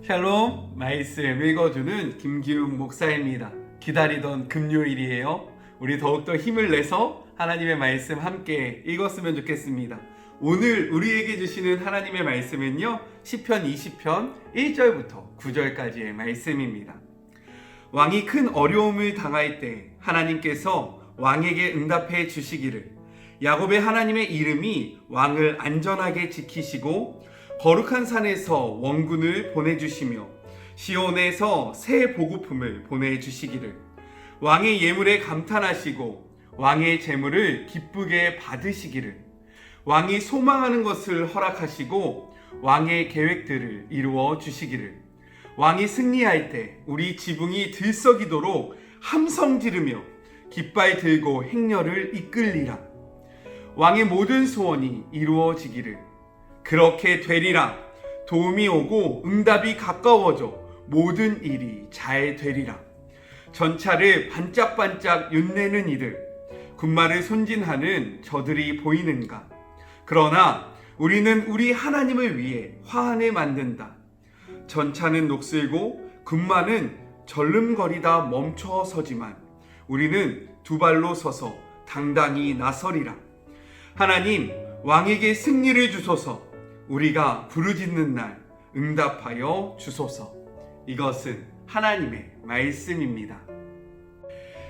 샬롬, 말씀 읽어주는 김기웅 목사입니다. 기다리던 금요일이에요. 우리 더욱더 힘을 내서 하나님의 말씀 함께 읽었으면 좋겠습니다. 오늘 우리에게 주시는 하나님의 말씀은요, 시편 20편 1절부터 9절까지의 말씀입니다. 왕이 큰 어려움을 당할 때 하나님께서 왕에게 응답해 주시기를, 야곱의 하나님의 이름이 왕을 안전하게 지키시고 거룩한 산에서 원군을 보내주시며 시온에서 새 보급품을 보내주시기를, 왕의 예물에 감탄하시고 왕의 재물을 기쁘게 받으시기를, 왕이 소망하는 것을 허락하시고 왕의 계획들을 이루어 주시기를, 왕이 승리할 때 우리 지붕이 들썩이도록 함성 지르며 깃발 들고 행렬을 이끌리라. 왕의 모든 소원이 이루어지기를, 그렇게 되리라. 도움이 오고 응답이 가까워져 모든 일이 잘 되리라. 전차를 반짝반짝 윤내는 이들, 군마를 손진하는 저들이 보이는가? 그러나 우리는 우리 하나님을 위해 화환을 만든다. 전차는 녹슬고 군마는 절름거리다 멈춰서지만 우리는 두 발로 서서 당당히 나서리라. 하나님, 왕에게 승리를 주소서. 우리가 부르짖는 날 응답하여 주소서. 이것은 하나님의 말씀입니다.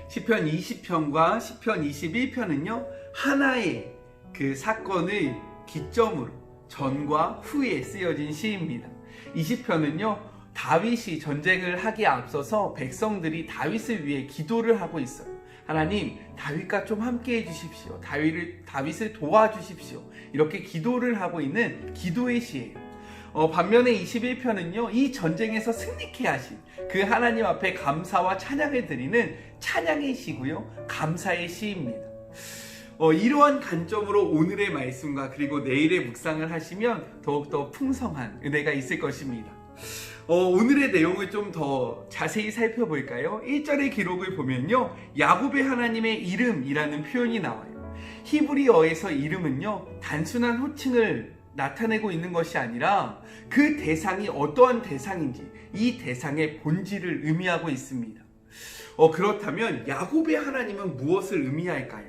시편 20편과 시편 21편은요, 하나의 그 사건을 기점으로 전과 후에 쓰여진 시입니다. 20편은요, 다윗이 전쟁을 하기에 앞서서 백성들이 다윗을 위해 기도를 하고 있어요. 하나님, 다윗과 좀 함께 해주십시오. 다윗을 도와주십시오. 이렇게 기도를 하고 있는 기도의 시예요. 반면에 21편은요, 이 전쟁에서 승리케 하신 그 하나님 앞에 감사와 찬양을 드리는 찬양의 시고요, 감사의 시입니다. 이러한 관점으로 오늘의 말씀과 그리고 내일의 묵상을 하시면 더욱더 풍성한 은혜가 있을 것입니다. 오늘의 내용을 좀 더 자세히 살펴볼까요? 1절의 기록을 보면요, 야곱의 하나님의 이름이라는 표현이 나와요. 히브리어에서 이름은요, 단순한 호칭을 나타내고 있는 것이 아니라 그 대상이 어떠한 대상인지 이 대상의 본질을 의미하고 있습니다. 그렇다면 야곱의 하나님은 무엇을 의미할까요?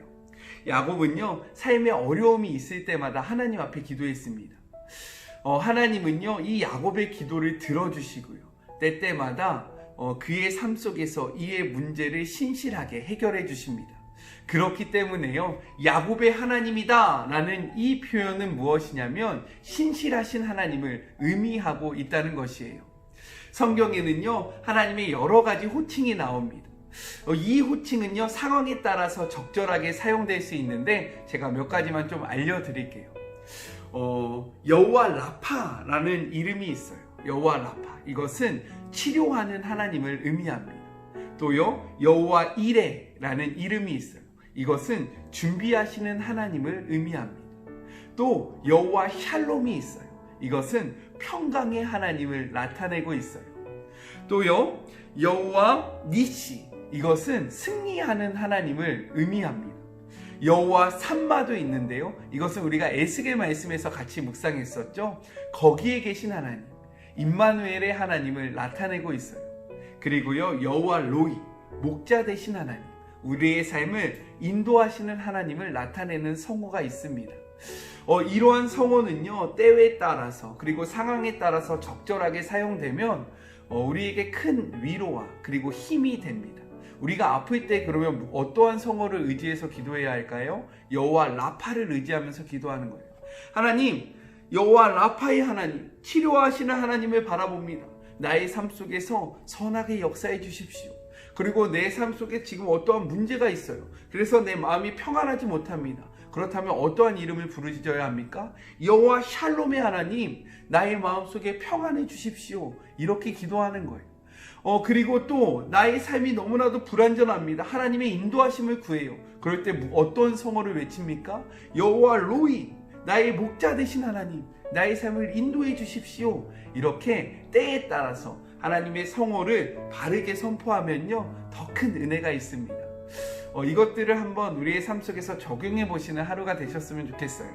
야곱은요, 삶에 어려움이 있을 때마다 하나님 앞에 기도했습니다. 하나님은요, 이 야곱의 기도를 들어주시고요, 때때마다 그의 삶 속에서 이의 문제를 신실하게 해결해 주십니다. 그렇기 때문에요, 야곱의 하나님이다 라는 이 표현은 무엇이냐면 신실하신 하나님을 의미하고 있다는 것이에요. 성경에는요, 하나님의 여러 가지 호칭이 나옵니다. 이 호칭은요, 상황에 따라서 적절하게 사용될 수 있는데 제가 몇 가지만 좀 알려드릴게요. 여호와 라파라는 이름이 있어요. 여호와 라파, 이것은 치료하는 하나님을 의미합니다. 또요, 여호와 이레라는 이름이 있어요. 이것은 준비하시는 하나님을 의미합니다. 또 여호와 샬롬이 있어요. 이것은 평강의 하나님을 나타내고 있어요. 또요, 여호와 니시, 이것은 승리하는 하나님을 의미합니다. 여호와 삼마도 있는데요, 이것은 우리가 에스겔 말씀에서 같이 묵상했었죠. 거기에 계신 하나님, 임마누엘의 하나님을 나타내고 있어요. 그리고요, 여호와 로이, 목자 되신 하나님, 우리의 삶을 인도하시는 하나님을 나타내는 성호가 있습니다. 이러한 성호는요, 때에 따라서 그리고 상황에 따라서 적절하게 사용되면 우리에게 큰 위로와 그리고 힘이 됩니다. 우리가 아플 때 그러면 어떠한 성호를 의지해서 기도해야 할까요? 여호와 라파를 의지하면서 기도하는 거예요. 하나님, 여호와 라파의 하나님, 치료하시는 하나님을 바라봅니다. 나의 삶 속에서 선하게 역사해 주십시오. 그리고 내 삶 속에 지금 어떠한 문제가 있어요. 그래서 내 마음이 평안하지 못합니다. 그렇다면 어떠한 이름을 부르짖어야 합니까? 여호와 샬롬의 하나님, 나의 마음속에 평안해 주십시오. 이렇게 기도하는 거예요. 그리고 또 나의 삶이 너무나도 불안전합니다. 하나님의 인도하심을 구해요. 그럴 때 어떤 성어를 외칩니까? 여호와 로이, 나의 목자 되신 하나님, 나의 삶을 인도해 주십시오. 이렇게 때에 따라서 하나님의 성호를 바르게 선포하면요, 더 큰 은혜가 있습니다. 이것들을 한번 우리의 삶 속에서 적용해 보시는 하루가 되셨으면 좋겠어요.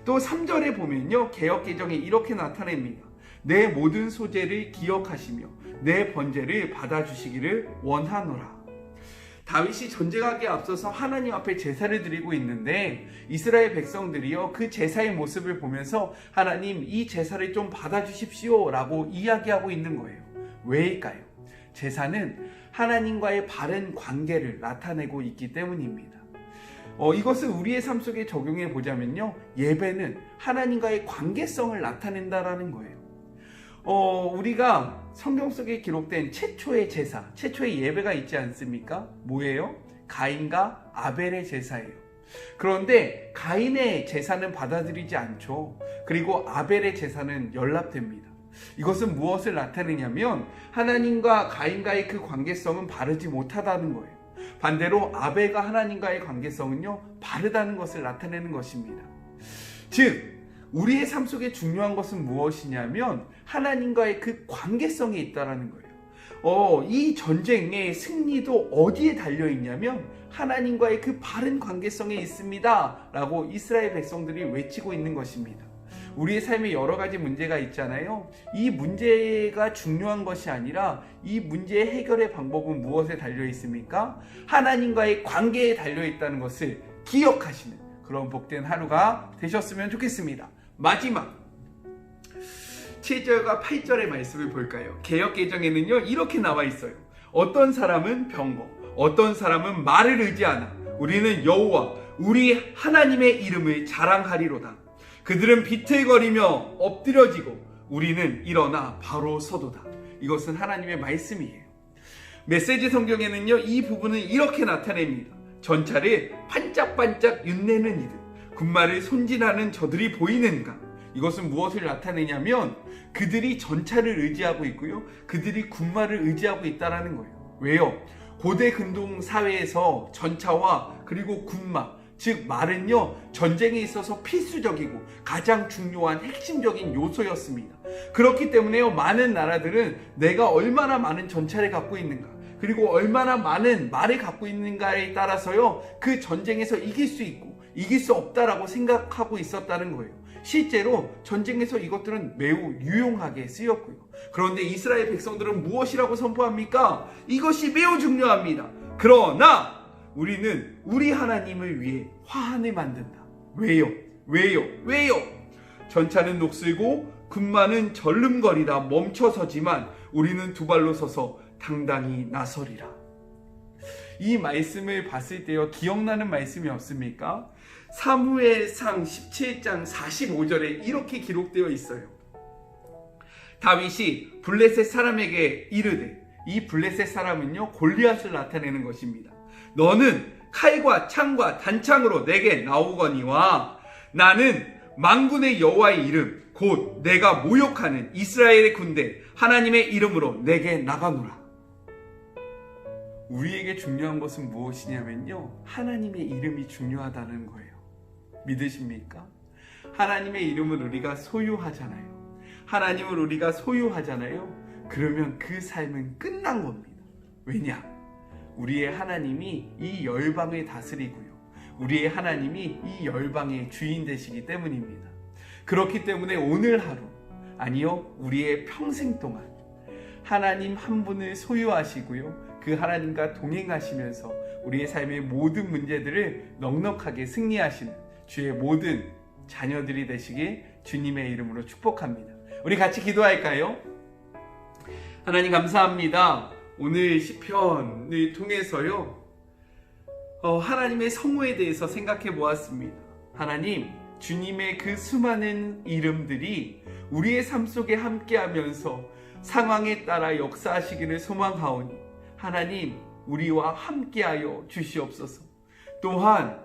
또 3절에 보면요, 개역개정이 이렇게 나타냅니다. 내 모든 소재를 기억하시며 내 번제를 받아주시기를 원하노라. 다윗이 전쟁하기에 앞서서 하나님 앞에 제사를 드리고 있는데 이스라엘 백성들이요 그 제사의 모습을 보면서 하나님 이 제사를 좀 받아주십시오 라고 이야기하고 있는 거예요. 왜일까요? 제사는 하나님과의 바른 관계를 나타내고 있기 때문입니다. 이것을 우리의 삶 속에 적용해 보자면요, 예배는 하나님과의 관계성을 나타낸다라는 거예요. 우리가 성경 속에 기록된 최초의 제사, 최초의 예배가 있지 않습니까? 뭐예요? 가인과 아벨의 제사예요. 그런데 가인의 제사는 받아들이지 않죠. 그리고 아벨의 제사는 연락됩니다. 이것은 무엇을 나타내냐면 하나님과 가인과의 그 관계성은 바르지 못하다는 거예요. 반대로 아벨과 하나님과의 관계성은요 바르다는 것을 나타내는 것입니다. 즉 우리의 삶 속에 중요한 것은 무엇이냐면 하나님과의 그 관계성이 있다는 거예요. 이 전쟁의 승리도 어디에 달려있냐면 하나님과의 그 바른 관계성에 있습니다 라고 이스라엘 백성들이 외치고 있는 것입니다. 우리의 삶에 여러 가지 문제가 있잖아요. 이 문제가 중요한 것이 아니라 이 문제의 해결의 방법은 무엇에 달려 있습니까? 하나님과의 관계에 달려 있다는 것을 기억하시는 그런 복된 하루가 되셨으면 좋겠습니다. 마지막 7절과 8절의 말씀을 볼까요? 개역개정에는요 이렇게 나와 있어요. 어떤 사람은 병거, 어떤 사람은 말을 의지하나 우리는 여호와 우리 하나님의 이름을 자랑하리로다. 그들은 비틀거리며 엎드려지고 우리는 일어나 바로 서도다. 이것은 하나님의 말씀이에요. 메시지 성경에는요 이 부분을 이렇게 나타냅니다. 전차를 반짝반짝 윤내는 이들, 군마를 손질하는 저들이 보이는가? 이것은 무엇을 나타내냐면 그들이 전차를 의지하고 있고요 그들이 군마를 의지하고 있다는 거예요. 왜요? 고대 근동 사회에서 전차와 그리고 군마, 즉 말은요 전쟁에 있어서 필수적이고 가장 중요한 핵심적인 요소였습니다. 그렇기 때문에요 많은 나라들은 내가 얼마나 많은 전차를 갖고 있는가 그리고 얼마나 많은 말을 갖고 있는가에 따라서요 그 전쟁에서 이길 수 있고 이길 수 없다라고 생각하고 있었다는 거예요. 실제로 전쟁에서 이것들은 매우 유용하게 쓰였고요. 그런데 이스라엘 백성들은 무엇이라고 선포합니까? 이것이 매우 중요합니다. 그러나 우리는 우리 하나님을 위해 화환을 만든다. 왜요? 전차는 녹슬고 군마는 절름거리다 멈춰서지만 우리는 두 발로 서서 당당히 나서리라. 이 말씀을 봤을 때요 기억나는 말씀이 없습니까? 사무엘상 17장 45절에 이렇게 기록되어 있어요. 다윗이 블레셋 사람에게 이르되, 이 블레셋 사람은요 골리앗을 나타내는 것입니다. 너는 칼과 창과 단창으로 내게 나오거니와 나는 만군의 여호와의 이름 곧 내가 모욕하는 이스라엘의 군대 하나님의 이름으로 내게 나가노라. 우리에게 중요한 것은 무엇이냐면요 하나님의 이름이 중요하다는 거예요. 믿으십니까? 하나님의 이름을 우리가 소유하잖아요. 하나님을 우리가 소유하잖아요. 그러면 그 삶은 끝난 겁니다. 왜냐? 우리의 하나님이 이 열방을 다스리고요 우리의 하나님이 이 열방의 주인 되시기 때문입니다. 그렇기 때문에 오늘 하루, 아니요 우리의 평생 동안 하나님 한 분을 소유하시고요 그 하나님과 동행하시면서 우리의 삶의 모든 문제들을 넉넉하게 승리하시는 주의 모든 자녀들이 되시길 주님의 이름으로 축복합니다. 우리 같이 기도할까요? 하나님 감사합니다. 오늘 시편을 통해서요 하나님의 성호에 대해서 생각해 보았습니다. 하나님, 주님의 그 수많은 이름들이 우리의 삶 속에 함께하면서 상황에 따라 역사하시기를 소망하오니 하나님 우리와 함께하여 주시옵소서. 또한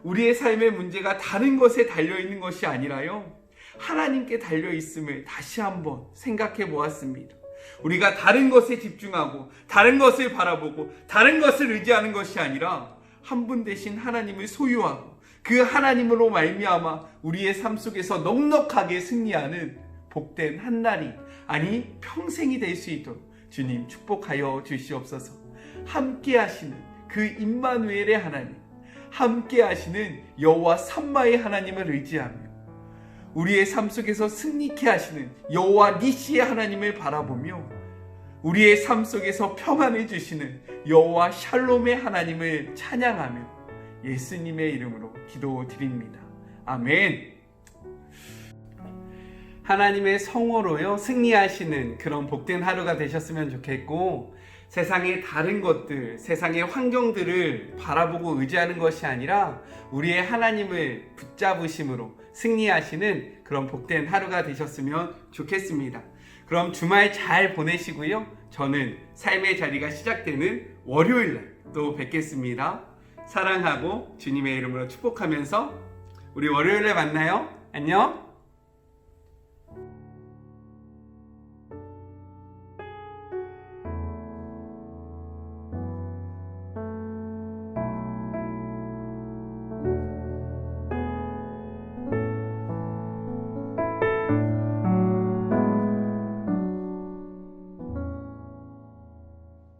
우리의 삶의 문제가 다른 것에 달려있는 것이 아니라요 하나님께 달려있음을 다시 한번 생각해 보았습니다. 우리가 다른 것에 집중하고 다른 것을 바라보고 다른 것을 의지하는 것이 아니라 한 분 대신 하나님을 소유하고 그 하나님으로 말미암아 우리의 삶 속에서 넉넉하게 승리하는 복된 한 날이, 아니 평생이 될 수 있도록 주님 축복하여 주시옵소서. 함께 하시는 그 임마누엘의 하나님, 함께 하시는 여호와 삼마의 하나님을 의지하며 우리의 삶 속에서 승리케 하시는 여호와 니시의 하나님을 바라보며 우리의 삶 속에서 평안을 주시는 여호와 샬롬의 하나님을 찬양하며 예수님의 이름으로 기도드립니다. 아멘. 하나님의 성호로요 승리하시는 그런 복된 하루가 되셨으면 좋겠고, 세상의 다른 것들, 세상의 환경들을 바라보고 의지하는 것이 아니라 우리의 하나님을 붙잡으심으로 승리하시는 그런 복된 하루가 되셨으면 좋겠습니다. 그럼 주말 잘 보내시고요. 저는 삶의 자리가 시작되는 월요일날 또 뵙겠습니다. 사랑하고 주님의 이름으로 축복하면서 우리 월요일에 만나요. 안녕.